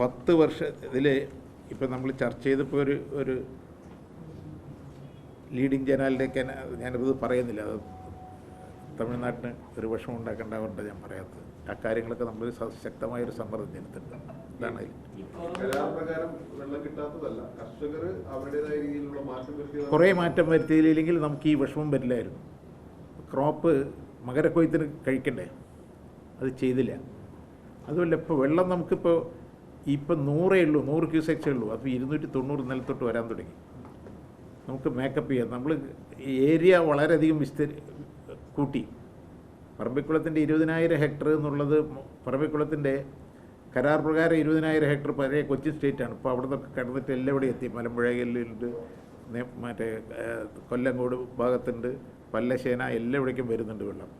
10 വർഷത്തിൽ ഇപ്പം നമ്മൾ ചർച്ച ചെയ്തപ്പോൾ ഒരു ലീഡിങ് ജേർണലിലേക്ക് ഞാനിത് പറയുന്നില്ല, അത് തമിഴ്നാട്ടിന് ഒരു വിഷമം ഉണ്ടാക്കേണ്ടതുകൊണ്ട് ഞാൻ പറയാത്തത്. ആ കാര്യങ്ങളൊക്കെ നമ്മൾ ശക്തമായൊരു സമ്മർദ്ദം ചെലുത്തുന്നുണ്ട്. ഇതാണ് കുറേ മാറ്റം വരുത്തിയില്ലെങ്കിൽ നമുക്ക് ഈ വിഷമം വരില്ലായിരുന്നു. ക്രോപ്പ് മകരക്കൊയ്ത്തിന് കഴിക്കണ്ടേ, അത് ചെയ്തില്ല. അതുമല്ല, ഇപ്പോൾ വെള്ളം നമുക്കിപ്പോൾ 100 ഉള്ളൂ, 100 ക്യൂസെക്സേ ഉള്ളൂ. അപ്പോൾ 290 നിലത്തോട്ട് വരാൻ തുടങ്ങി. നമുക്ക് മേക്കപ്പ് ചെയ്യാം. നമ്മൾ ഏരിയ വളരെയധികം കൂട്ടി. പറമ്പിക്കുളത്തിൻ്റെ 20,000 ഹെക്ടർ എന്നുള്ളത് പറമ്പിക്കുളത്തിൻ്റെ കരാർ പ്രകാരം 20,000 ഹെക്ടർ പഴയ കൊച്ചി സ്റ്റേറ്റാണ്. ഇപ്പോൾ അവിടെ നിന്നൊക്കെ കടന്നിട്ട് എല്ലാവിടെയും എത്തി. മലമ്പുഴയിലുണ്ട്, മറ്റേ കൊല്ലങ്കോട് ഭാഗത്തുണ്ട്, പല്ലശ്ശേന എല്ലാവിടേക്കും വരുന്നുണ്ട് വെള്ളം.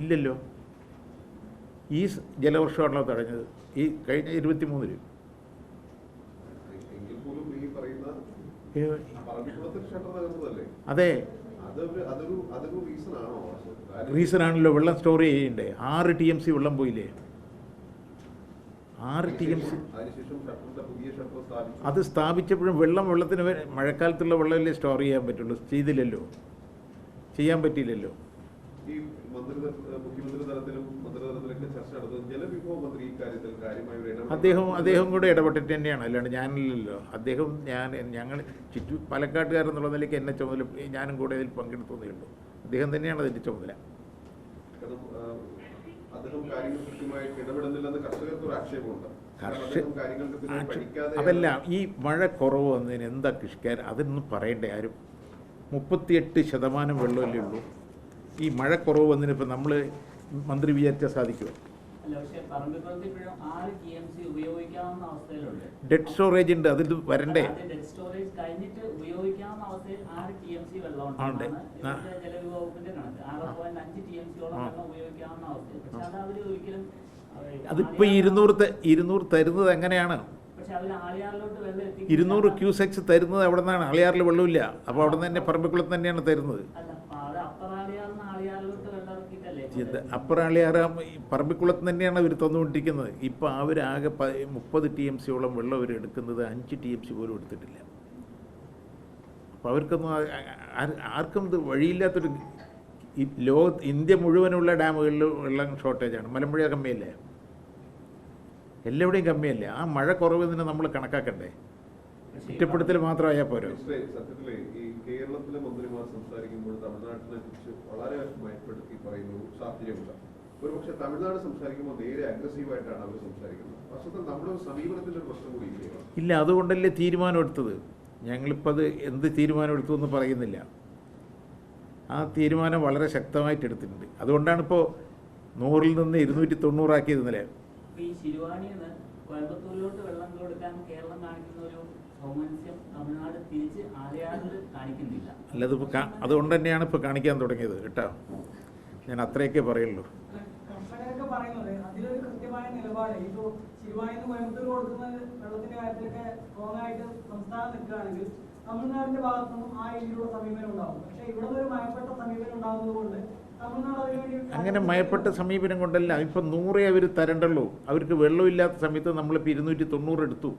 ഇല്ലല്ലോ, ഈ ജലവർഷമാണല്ലോ തടഞ്ഞത്, ഈ കഴിഞ്ഞ 23-ന്. അതെ, റീസണാണല്ലോ. വെള്ളം സ്റ്റോർ ചെയ്യണ്ടേ? 6 TMC വെള്ളം പോയില്ലേ? 6 TMC അത് സ്ഥാപിച്ചപ്പോഴും വെള്ളത്തിന് മഴക്കാലത്തുള്ള വെള്ളമല്ലേ സ്റ്റോർ ചെയ്യാൻ പറ്റുള്ളൂ. ചെയ്തില്ലല്ലോ, ചെയ്യാൻ പറ്റിയില്ലല്ലോ. അദ്ദേഹം കൂടെ ഇടപെട്ടിട്ട് തന്നെയാണ്, അല്ലാണ്ട് ഞാനില്ലല്ലോ. ഞങ്ങൾ പാലക്കാട്ടുകാരെന്നുള്ള നിലയ്ക്ക് എന്നെ ചുമതല, ഞാനും കൂടെ അതിൽ പങ്കെടുത്തതേ ഉള്ളൂ. അദ്ദേഹം തന്നെയാണ് അതിൻ്റെ ചുമതല. അതല്ല, ഈ മഴ കുറവ് വന്നതിന് എന്താ കൃഷിക്കാർ അതൊന്നും പറയണ്ടേ ആരും? 38% വെള്ളമല്ലേ ഉള്ളൂ. ഈ മഴ കുറവ് വന്നതിന് ഇപ്പം നമ്മൾ മന്ത്രി വിചാരിച്ചാൽ സാധിക്കുമോ? ഡെഡ് സ്റ്റോറേജ് ഉണ്ട്, അതിൽ വരണ്ടേ? അതിപ്പോൾ 200 തരുന്നത് എങ്ങനെയാണ്? 200 ക്യൂസെക്സ് തരുന്നത് അവിടെ നിന്നാണ്. ആളിയാറിൽ വെള്ളമില്ല, അപ്പോൾ അവിടെ നിന്ന് തന്നെ പറമ്പിക്കുളത്ത് തന്നെയാണ് തരുന്നത്. അപ്പുറം ആളിയാറ് പറമ്പിക്കുളത്ത് തന്നെയാണ് അവർ തന്നുകൊണ്ടിരിക്കുന്നത്. ഇപ്പോൾ അവരാകെ 30 TMCയോളം വെള്ളം അവർ എടുക്കുന്നത് 5 TMC പോലും എടുത്തിട്ടില്ല. അപ്പോൾ അവർക്കൊന്നും ആർക്കും ഇത് വഴിയില്ലാത്തൊരു, ഇന്ത്യ മുഴുവനുള്ള ഡാമുകളിൽ വെള്ളം ഷോർട്ടേജാണ്. മലമ്പുഴ കമ്മിയല്ലേ, എല്ലാവിടെയും കമ്മിയല്ലേ. ആ മഴ കുറവിന് നമ്മൾ കണക്കാക്കണ്ടേ? കുറ്റപ്പെടുത്തൽ മാത്രമായാൽ പോരോ? കേരളത്തിലെ മന്ത്രിമാർ സംസാരിക്കുമ്പോൾ തമിഴ്നാട്ടിനെ കുറിച്ച് വളരെ ഭയപ്പെടുത്തി പറയുന്ന ഒരു സാഹചര്യമുണ്ട്. ഒരുപക്ഷെ തമിഴ്നാട് സംസാരിക്കുമ്പോൾ നേരെ അഗ്രസീവായിട്ടാണ് അവർ സംസാരിക്കുന്നത്. വസ്തുത നമ്മുടെ സമീപനത്തിൻ്റെ ഒരു പ്രശ്നം കൂടി ഇല്ല. അതുകൊണ്ടല്ലേ തീരുമാനം എടുത്തത്. ഞങ്ങളിപ്പോൾ അത് എന്ത് തീരുമാനം എടുത്തു എന്ന് പറയുന്നില്ല. ആ തീരുമാനം വളരെ ശക്തമായിട്ട് എടുത്തിട്ടുണ്ട്. അതുകൊണ്ടാണ് ഇപ്പോൾ 100-ൽ നിന്ന് 290 ആക്കിയത്. ഇന്നലെ കോയമ്പത്തൂരിലോട്ട് വെള്ളം കൊടുക്കാൻ കേരളം കാണിക്കുന്ന ഒരു സൗമനസ്യം തമിഴ്നാട് തിരിച്ച് ആലയാറിൽ കാണിക്കുന്നില്ല. അല്ലത് അതുകൊണ്ട് തന്നെയാണ് ഇപ്പോൾ കാണിക്കാൻ തുടങ്ങിയത് കേട്ടോ. ഞാൻ അത്രയൊക്കെ പറയുള്ളൂ. കർഷകരൊക്കെ പറയുന്നത് അതിലൊരു കൃത്യമായ നിലപാട്. ഇപ്പോൾ ശിരുവാണിന്ന് കോയമ്പത്തൂർ കൊടുക്കുന്ന വെള്ളത്തിന്റെ കാര്യത്തിലൊക്കെ സ്ട്രോങ്ങായിട്ട് സംസ്ഥാനം നിൽക്കുകയാണെങ്കിൽ തമിഴ്നാടിന്റെ ഭാഗത്തുനിന്നും ആ രീതിയിലുള്ള സമീപനം ഉണ്ടാവും. പക്ഷേ ഇവിടെ ഒരു മയപ്പെട്ട സമീപനം ഉണ്ടാകുന്നത് കൊണ്ട് അങ്ങനെ മയപ്പെട്ട സമീപനം കൊണ്ടല്ല. ഇപ്പം 100 അവർ തരണ്ടല്ലോ. അവർക്ക് വെള്ളമില്ലാത്ത സമയത്ത് നമ്മളിപ്പോൾ 290 എടുത്തു.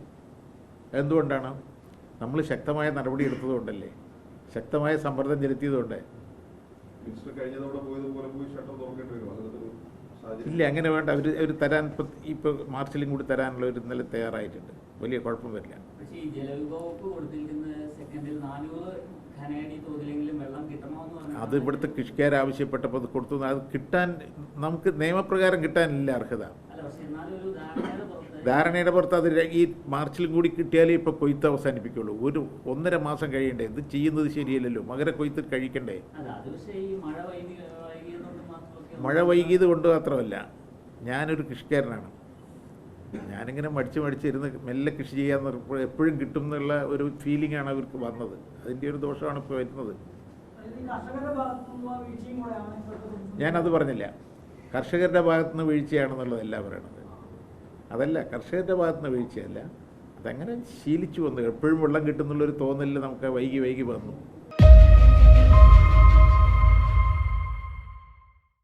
എന്തുകൊണ്ടാണ്? നമ്മൾ ശക്തമായ നടപടി എടുത്തതുകൊണ്ടല്ലേ, ശക്തമായ സമ്മർദ്ദം ചെലുത്തിയതുകൊണ്ട്. ഇല്ല, അങ്ങനെ വേണ്ട. അവർ തരാൻ ഇപ്പോൾ മാർച്ചിലും കൂടി തരാനുള്ള ഒരു ഇന്നലെ തയ്യാറായിട്ടുണ്ട്. വലിയ കുഴപ്പം വരില്ല. അത് ഇവിടുത്തെ കൃഷിക്കാർ ആവശ്യപ്പെട്ടപ്പോൾ അത് കൊടുത്തു. അത് കിട്ടാൻ നമുക്ക് നിയമപ്രകാരം കിട്ടാനില്ല അർഹത. ധാരണയുടെ പുറത്ത് അത് ഈ മാർച്ചിലും കൂടി കിട്ടിയാലേ ഇപ്പോൾ കൊയ്ത്ത് അവസാനിപ്പിക്കുള്ളൂ. 1.5 മാസം കഴിയണ്ടേ? ഇത് ചെയ്യുന്നത് ശരിയല്ലല്ലോ. മകരക്കൊയ്ത്ത് കഴിക്കണ്ടേ? മഴ വൈകിയത് കൊണ്ട് മാത്രമല്ല, ഞാനൊരു കൃഷിക്കാരനാണ്. ഞാനിങ്ങനെ മടിച്ചിരുന്ന് മെല്ലെ കൃഷി ചെയ്യാൻ എപ്പോഴും കിട്ടും എന്നുള്ള ഒരു ഫീലിംഗാണ് അവർക്ക് വന്നത്. അതിൻ്റെ ഒരു ദോഷമാണ് ഇപ്പോൾ വരുന്നത്. ഞാനത് പറഞ്ഞില്ല. കർഷകരുടെ ഭാഗത്തുനിന്ന് വീഴ്ചയാണെന്നുള്ളതല്ല പറയണത്. അതല്ല, കർഷകരുടെ ഭാഗത്തുനിന്ന് വീഴ്ചയല്ല. അതങ്ങനെ ശീലിച്ചു വന്നു. എപ്പോഴും വെള്ളം കിട്ടുന്നുള്ളൊരു തോന്നലിൽ നമുക്ക് വൈകി വന്നു.